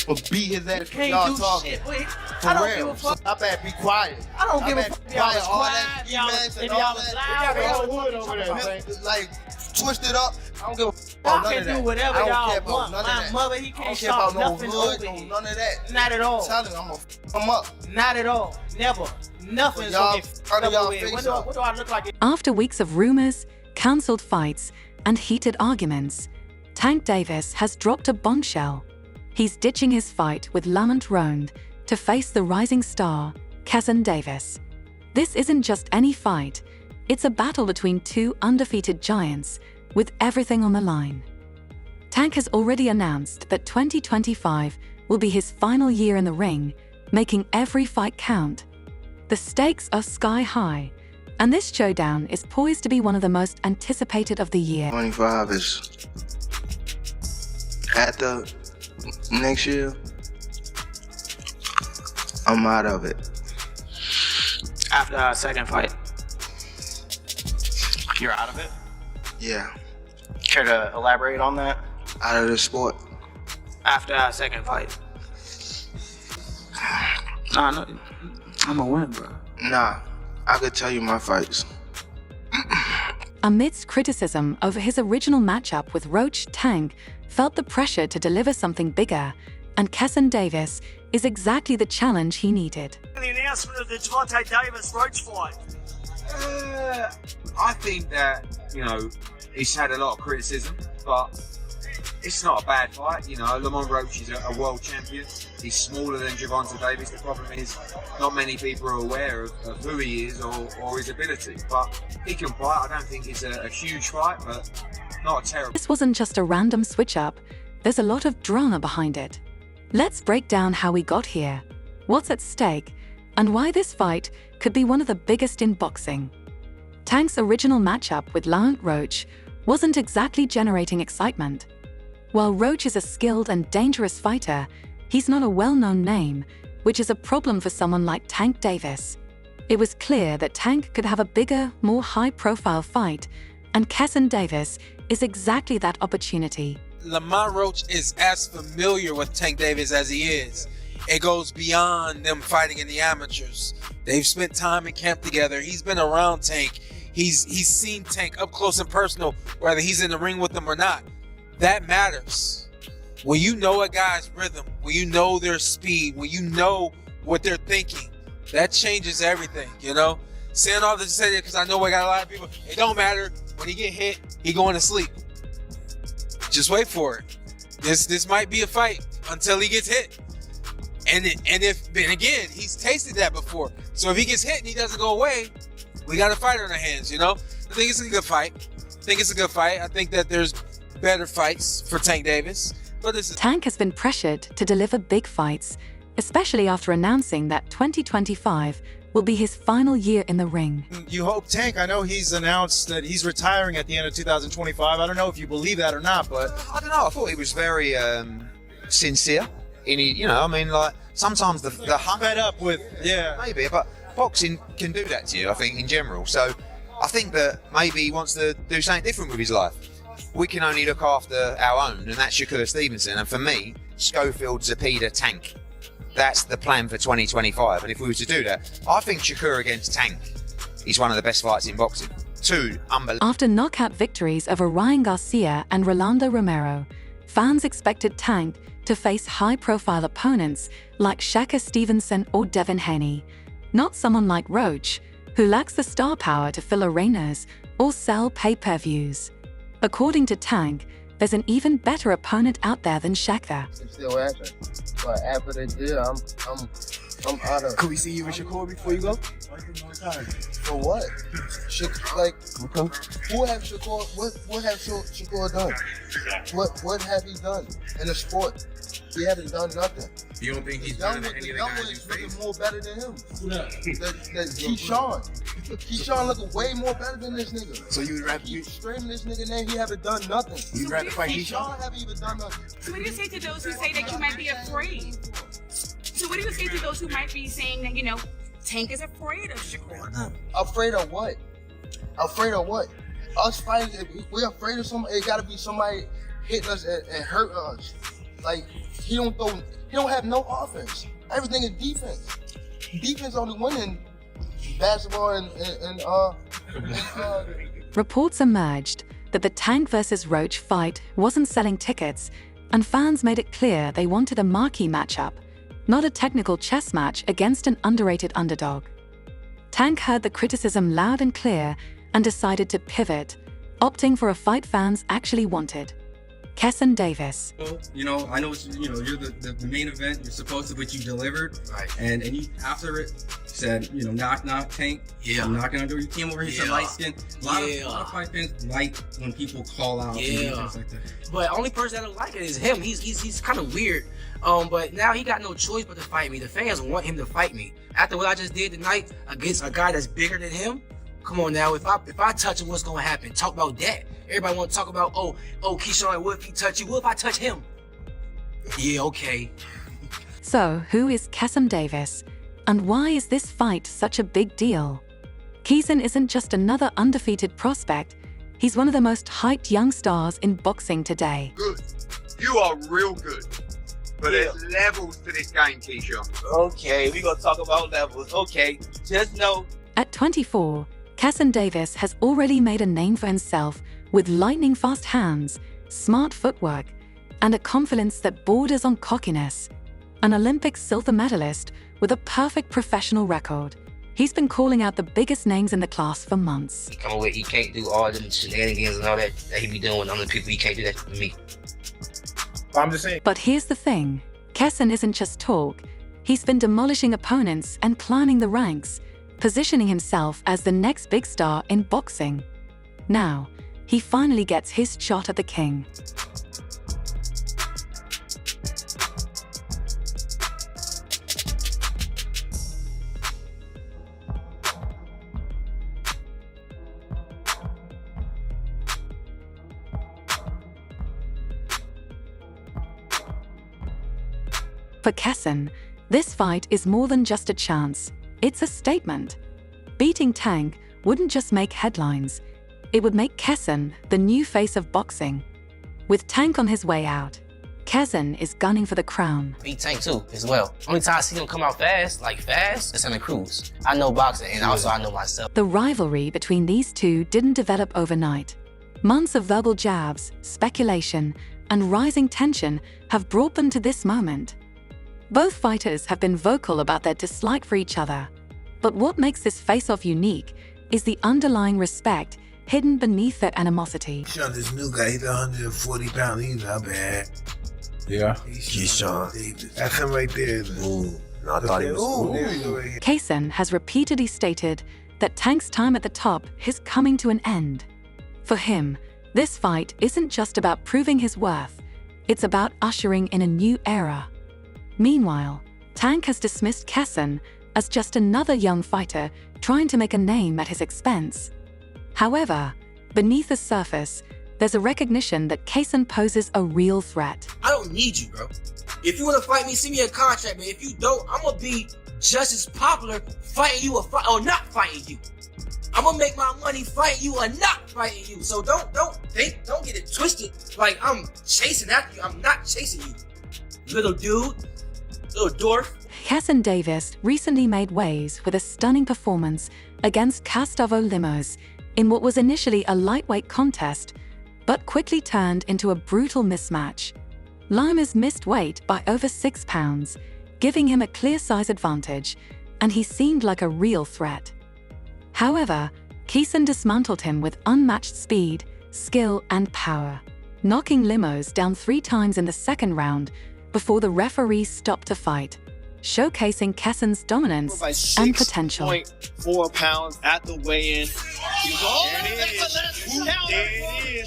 will beat his ass. Can't Y'all do talking. shit. Wait, For I don't real. give a fuck. I better be quiet. I don't give a fuck. If y'all was All quiet, that if y'all was defense and loud, all if that. y'all was Wood over there, man. Like, twist it up. I don't give a fuck y'all about none can of that. do whatever I don't y'all care about want. none of My that. mother, he I can't don't care about stop no nothing hood, over no here. none of that. Not at all. I'm telling you, I'm gonna fuck him up. Not at all. Never. Nothing's Y'all gonna turn get y'all over here. face What do I look like? After weeks of rumors, cancelled fights, and heated arguments, Tank Davis has dropped a bombshell. He's ditching his fight with Lamont Round to face the rising star, Keyshawn Davis. This isn't just any fight, it's a battle between two undefeated giants with everything on the line. Tank has already announced that 2025 will be his final year in the ring, making every fight count. The stakes are sky high, and this showdown is poised to be one of the most anticipated of the year. 25 is after next year. I'm out of it. After our second fight, you're out of it? Yeah, Care to elaborate on that? out of the sport. After our second fight. Nah, no, I'm gonna win, bro. Nah, I could tell you my fights. Amidst criticism over his original matchup with Roach, Tank felt the pressure to deliver something bigger, and Keyshawn Davis is exactly the challenge he needed. The announcement of the Gervonta Davis-Roach fight. I think that, he's had a lot of criticism, but it's not a bad fight. Lamont Roach is a world champion. He's smaller than Gervonta Davis. The problem is not many people are aware of who he is or his ability. But he can fight. I don't think it's a huge fight, but not a terrible. This wasn't just a random switch-up, there's a lot of drama behind it. Let's break down how we got here, what's at stake, and why this fight could be one of the biggest in boxing. Tank's original matchup with Lamont Roach wasn't exactly generating excitement. While Roach is a skilled and dangerous fighter, he's not a well-known name, which is a problem for someone like Tank Davis. It was clear that Tank could have a bigger, more high-profile fight, and Keyshawn Davis is exactly that opportunity. Lamont Roach is as familiar with Tank Davis as he is. It goes beyond them fighting in the amateurs. They've spent time in camp together. He's been around Tank. He's seen Tank up close and personal, whether he's in the ring with them or not. That matters. When you know a guy's rhythm, when you know their speed, when you know what they're thinking, that changes everything, Saying all this to say that because I know I got a lot of people, it don't matter. When he get hit, he going to sleep. Just wait for it. This might be a fight until he gets hit. And again, he's tasted that before. So if he gets hit and he doesn't go away, we got a fighter in our hands, I think it's a good fight. I think that there's better fights for Tank Davis. But Tank has been pressured to deliver big fights, especially after announcing that 2025 will be his final year in the ring. You hope Tank, I know he's announced that he's retiring at the end of 2025. I don't know if you believe that or not, but I don't know. I thought he was very sincere. Sometimes the hunt. fed up with, Maybe, but boxing can do that to you, I think, in general. So I think that maybe he wants to do something different with his life. We can only look after our own, and that's Shakur Stevenson. And for me, Schofield, Zepeda, Tank. That's the plan for 2025. And if we were to do that, I think Shakur against Tank is one of the best fights in boxing. Two, unbelievable. After knockout victories over Ryan Garcia and Rolando Romero, fans expected Tank to face high-profile opponents like Shakur Stevenson or Devin Haney, not someone like Roach, who lacks the star power to fill arenas or sell pay-per-views. According to Tank, there's an even better opponent out there than Shakur. It's still happening. But after they did, I'm out of it. Can we see you with Shakur before you go? For what? Who have Shakur? What have Shakur done? What have he done in the sport? He haven't done nothing. You don't think he's done any of the guys you is looking faced? more better than him. That Keyshawn. Keyshawn looking way more better than this nigga. So you would rather Keep screaming this nigga name, he haven't done nothing. you'd rather fight Keyshawn? Keyshawn haven't even done nothing. So what do you say to those who say that you might be afraid? So what do you say to those who might be saying that, Tank is afraid of Shakur? Afraid of what? Afraid of what? Us fighting, if we're afraid of somebody, it gotta be somebody hitting us and hurting us. Like he don't have no offense. Everything is defense. Defense only winning basketball and Reports emerged that the Tank vs. Roach fight wasn't selling tickets, and fans made it clear they wanted a marquee matchup, not a technical chess match against an underrated underdog. Tank heard the criticism loud and clear and decided to pivot, opting for a fight fans actually wanted. Keyshawn Davis. You know, I know you're the main event. You're supposed to, but you delivered. Right. And you after it said, knock Tank. Yeah. I'm knocking under. You came over here to light skin. A lot of fight fans like when people call out. Yeah. And things like that. But only person that don't like it is him. He's kind of weird. But now he got no choice but to fight me. The fans want him to fight me. After what I just did tonight against a guy that's bigger than him. Come on now, if I touch him, what's gonna happen? Talk about that. Everybody wanna talk about, oh, Keyshawn, what if he touch you? What if I touch him? Yeah, okay. So, who is Keyshawn Davis? And why is this fight such a big deal? Keyshawn isn't just another undefeated prospect. He's one of the most hyped young stars in boxing today. Good. You are real good. But there's levels to this game, Keyshawn. Okay, we gonna talk about levels. Okay, just know. At 24, Keyshawn Davis has already made a name for himself with lightning-fast hands, smart footwork, and a confidence that borders on cockiness. An Olympic silver medalist with a perfect professional record, he's been calling out the biggest names in the class for months. He come away, he can't do all them shenanigans and all that he be doing with other people. He can't do that with me. I'm just saying. But here's the thing, Keyshawn isn't just talk. He's been demolishing opponents and climbing the ranks, positioning himself as the next big star in boxing. Now, he finally gets his shot at the king. For Keyshawn, this fight is more than just a chance. It's a statement. Beating Tank wouldn't just make headlines. It would make Keyshawn the new face of boxing. With Tank on his way out, Keyshawn is gunning for the crown. Beat Tank too, as well. Only time I see him come out fast, it's in the cruise. I know boxing, and also I know myself. The rivalry between these two didn't develop overnight. Months of verbal jabs, speculation, and rising tension have brought them to this moment. Both fighters have been vocal about their dislike for each other. But what makes this face-off unique is the underlying respect hidden beneath that animosity. Keyshawn, this new guy, he's 140 pounds, he's not bad. Yeah. Keyshawn Davis. That's him right there. Ooh. No, I thought he was. Ooh, there you go right here. Keyshawn has repeatedly stated that Tank's time at the top is coming to an end. For him, this fight isn't just about proving his worth, it's about ushering in a new era. Meanwhile, Tank has dismissed Keyshawn as just another young fighter trying to make a name at his expense. However, beneath the surface, there's a recognition that Keyshawn poses a real threat. I don't need you, bro. If you want to fight me, send me a contract, man. If you don't, I'm going to be just as popular fighting you or not fighting you. I'm going to make my money fighting you or not fighting you. So don't get it twisted like I'm chasing after you. I'm not chasing you. Little dude, little dwarf. Keyshawn Davis recently made waves with a stunning performance against Gustavo Limos in what was initially a lightweight contest, but quickly turned into a brutal mismatch. Limos missed weight by over 6 pounds, giving him a clear size advantage, and he seemed like a real threat. However, Keyshawn dismantled him with unmatched speed, skill, and power, knocking Limos down 3 times in the second round before the referee stopped the fight, showcasing Keyshawn's dominance and potential. 6.4 pounds at the weigh-in.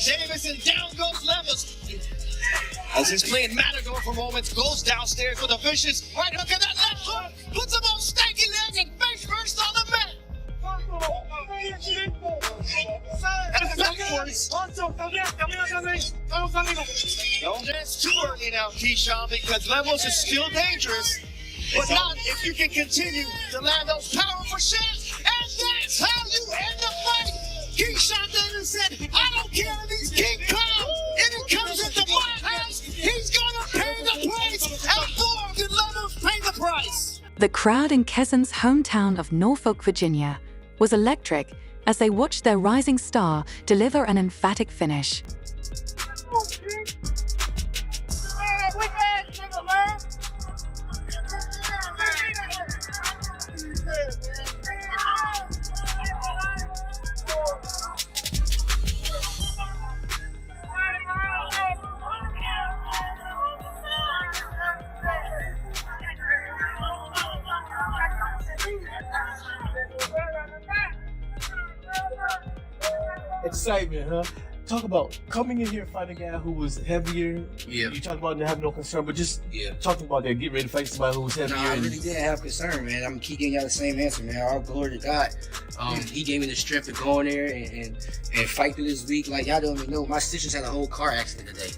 Davis, and down goes Limos. As his clean Matador for moments goes downstairs with a vicious right hook, and that left hook puts him on stanky legs and face first on the mat. That's too early now, Keyshawn, because Limos is still dangerous, but not if you can continue to land those powerful shots, and that's how you end the fight. Keyshawn Davis said, I don't care if he's King Kong, if it comes into my house, he's gonna pay the The crowd in Keyson's hometown of Norfolk, Virginia, was electric as they watched their rising star deliver an emphatic finish. Excitement, huh? Talk about coming in here fighting a guy who was heavier. Yeah. You talked about not having no concern, but just talking about that, get ready to fight somebody who was heavier. No, I really didn't have concern, man. I'm keep getting y'all the same answer, man. All glory to God. He gave me the strength to go in there and fight through this week. Like y'all don't even know, my sisters had a whole car accident today,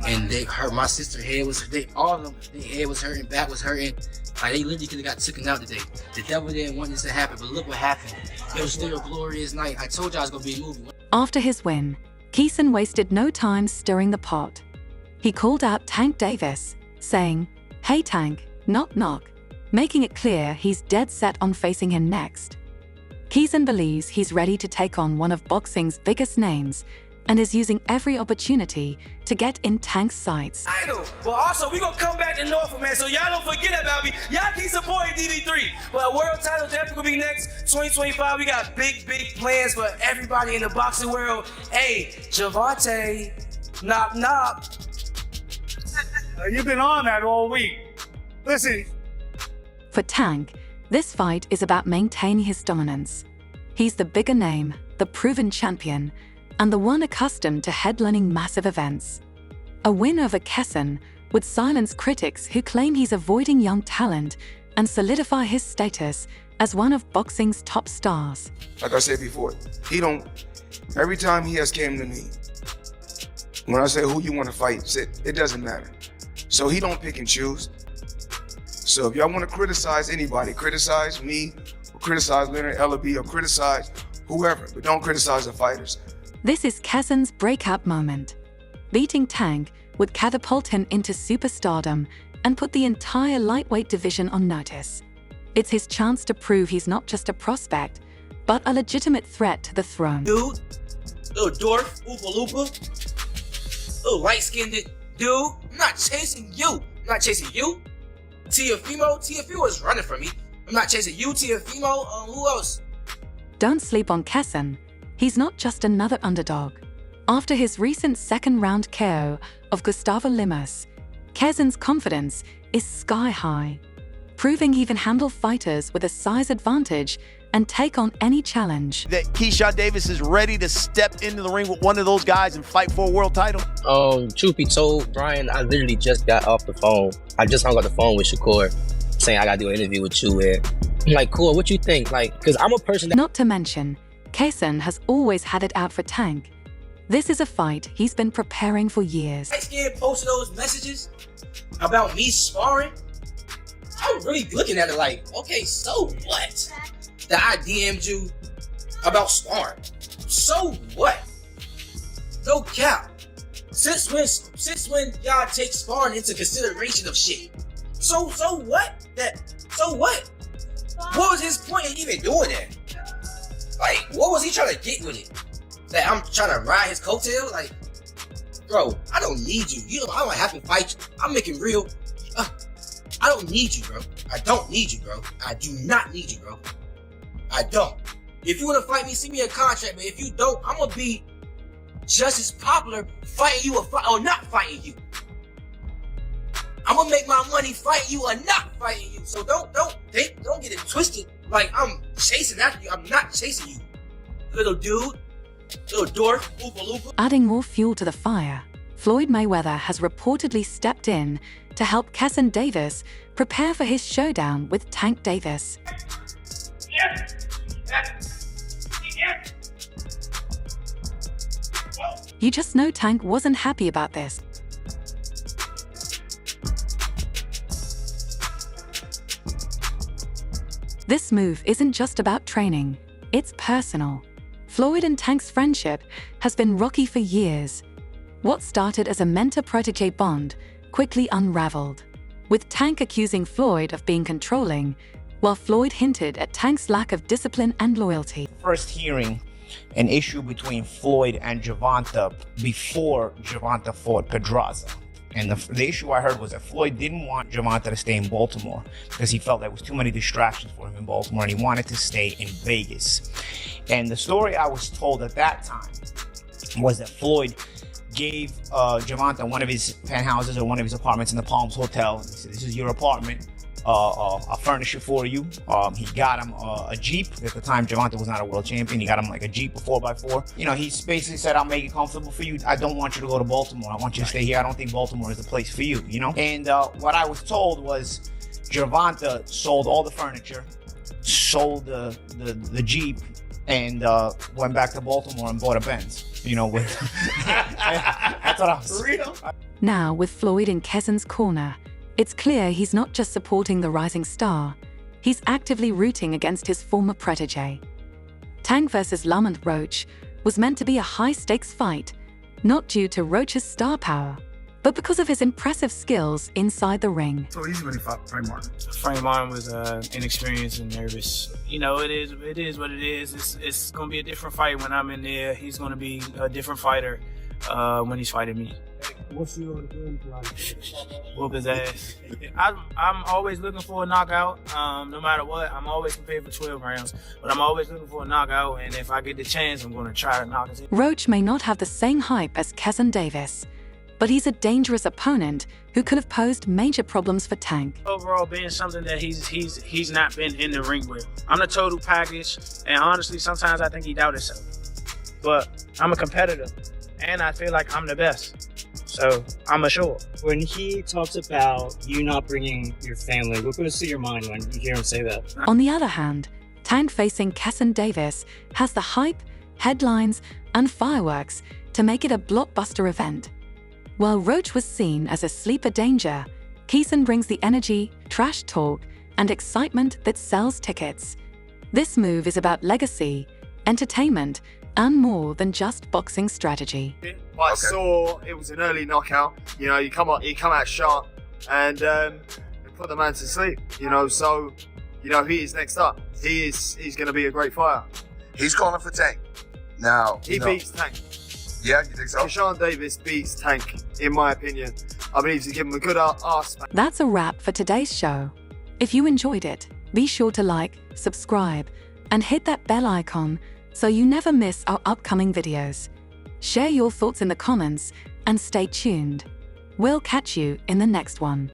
and they hurt. My sister's head was, all of them, their head was hurting, back was hurting. Like they literally could have got taken out today. The devil didn't want this to happen, but look what happened. It was still a glorious night. I told y'all it was gonna be a movie. After his win, Keyson wasted no time stirring the pot. He called out Tank Davis, saying, "Hey Tank, knock knock," making it clear he's dead set on facing him next. Keyson believes he's ready to take on one of boxing's biggest names and is using every opportunity to get in Tank's sights. But also, we gonna come back to Norfolk, man, so y'all don't forget about me. Y'all keep supporting DB3. But world title definitely gonna be next 2025. We got big plans for everybody in the boxing world. Hey, Gervonta, knock knock. You've been on that all week. Listen. For Tank, this fight is about maintaining his dominance. He's the bigger name, the proven champion, and the one accustomed to headlining massive events. A win over Keyson would silence critics who claim he's avoiding young talent and solidify his status as one of boxing's top stars. Like I said before, every time he has came to me, when I say who you want to fight, it doesn't matter. So he don't pick and choose. So if y'all want to criticize anybody, criticize me, or criticize Leonard Ellaby, or criticize whoever, but don't criticize the fighters. This is Keyson's breakout moment. Beating Tank would catapult him into superstardom and put the entire lightweight division on notice. It's his chance to prove he's not just a prospect, but a legitimate threat to the throne. Dude, little dwarf, Oopa Loopa, little light-skinned dude. I'm not chasing you. I'm not chasing you. Tiafimo is running from me. I'm not chasing you, Tiafimo. Who else? Don't sleep on Keyson. He's not just another underdog. After his recent second-round KO of Gustavo Limos, Keyson's confidence is sky-high, proving he can handle fighters with a size advantage and take on any challenge. That Keyshawn Davis is ready to step into the ring with one of those guys and fight for a world title? Truth be told, Brian, I literally just got off the phone. I just hung up the phone with Shakur, saying I gotta do an interview with you. I'm like, cool, what you think? Like, because I'm a person that... Not to mention, Keyson has always had it out for Tank. This is a fight he's been preparing for years. I scared posted those messages about me sparring. I'm really looking at it like, okay, so what? That I DM'd you about sparring. So what? No cap. Since when y'all take sparring into consideration of shit? So what? So what? What was his point in even doing that? Like, what was he trying to get with it? That I'm trying to ride his coattail? Like, bro, I don't need you. I don't have to fight you. I'm making real. I don't need you, bro. I don't need you, bro. I do not need you, bro. I don't. If you want to fight me, send me a contract, but if you don't, I'm going to be just as popular fighting you or not fighting you. I'm going to make my money fighting you or not fighting you. So don't get it twisted like I'm chasing after you. I'm not chasing you. Little dude, little dwarf, Oopa Loopa. Adding more fuel to the fire, Floyd Mayweather has reportedly stepped in to help Keyson Davis prepare for his showdown with Tank Davis. You just know Tank wasn't happy about this. This move isn't just about training, it's personal. Floyd and Tank's friendship has been rocky for years. What started as a mentor-protege bond quickly unraveled. with Tank accusing Floyd of being controlling, while Floyd hinted at Tank's lack of discipline and loyalty. First hearing an issue between Floyd and Gervonta before Gervonta fought Pedraza. And the issue I heard was that Floyd didn't want Gervonta to stay in Baltimore because he felt there was too many distractions for him in Baltimore and he wanted to stay in Vegas. And the story I was told at that time was that Floyd gave Gervonta one of his penthouses or one of his apartments in the Palms Hotel. He said, "This is your apartment. I'll furnish it for you." He got him a Jeep. At the time, Gervonta was not a world champion. He got him like a Jeep, a 4x4. You know, he basically said, "I'll make it comfortable for you. I don't want you to go to Baltimore. I want you to stay here. I don't think Baltimore is the place for you," you know? And what I was told was Gervonta sold all the furniture, sold the Jeep, and went back to Baltimore and bought a Benz. You know, with that's what I was real. Now, with Floyd in Kessen's corner, it's clear he's not just supporting the rising star, he's actively rooting against his former protege. Tank versus Lamont Roach was meant to be a high-stakes fight, not due to Roach's star power, but because of his impressive skills inside the ring. So easy when he fought Frank Martin. Frank Martin was inexperienced and nervous. You know, it is what it is. It's going to be a different fight when I'm in there. He's going to be a different fighter when he's fighting me. What's your game plan? Whoop his ass. I'm always looking for a knockout. No matter what, I'm always prepared for 12 rounds. But I'm always looking for a knockout, and if I get the chance, I'm going to try to knock it. Roach may not have the same hype as Keyshawn Davis, but he's a dangerous opponent who could have posed major problems for Tank. Overall, being something that he's not been in the ring with. I'm the total package, and honestly, sometimes I think he doubted himself. But I'm a competitor, and I feel like I'm the best. So I'm assured. When he talks about you not bringing your family, what goes through your mind when you hear him say that? On the other hand, Tank facing Keyshawn Davis has the hype, headlines, and fireworks to make it a blockbuster event. While Roach was seen as a sleeper danger, Keyshawn brings the energy, trash talk, and excitement that sells tickets. This move is about legacy, entertainment, and more than just boxing strategy. I saw it was an early knockout. You know, you come out sharp and put the man to sleep. You know, so you know he is next up. He's going to be a great fighter. He's calling for Tank. Now He beats Tank. Yeah, you think so? Keyshawn Davis beats Tank, in my opinion. I believe to give him a good ass. That's a wrap for today's show. If you enjoyed it, be sure to like, subscribe, and hit that bell icon so you never miss our upcoming videos. Share your thoughts in the comments and stay tuned. We'll catch you in the next one.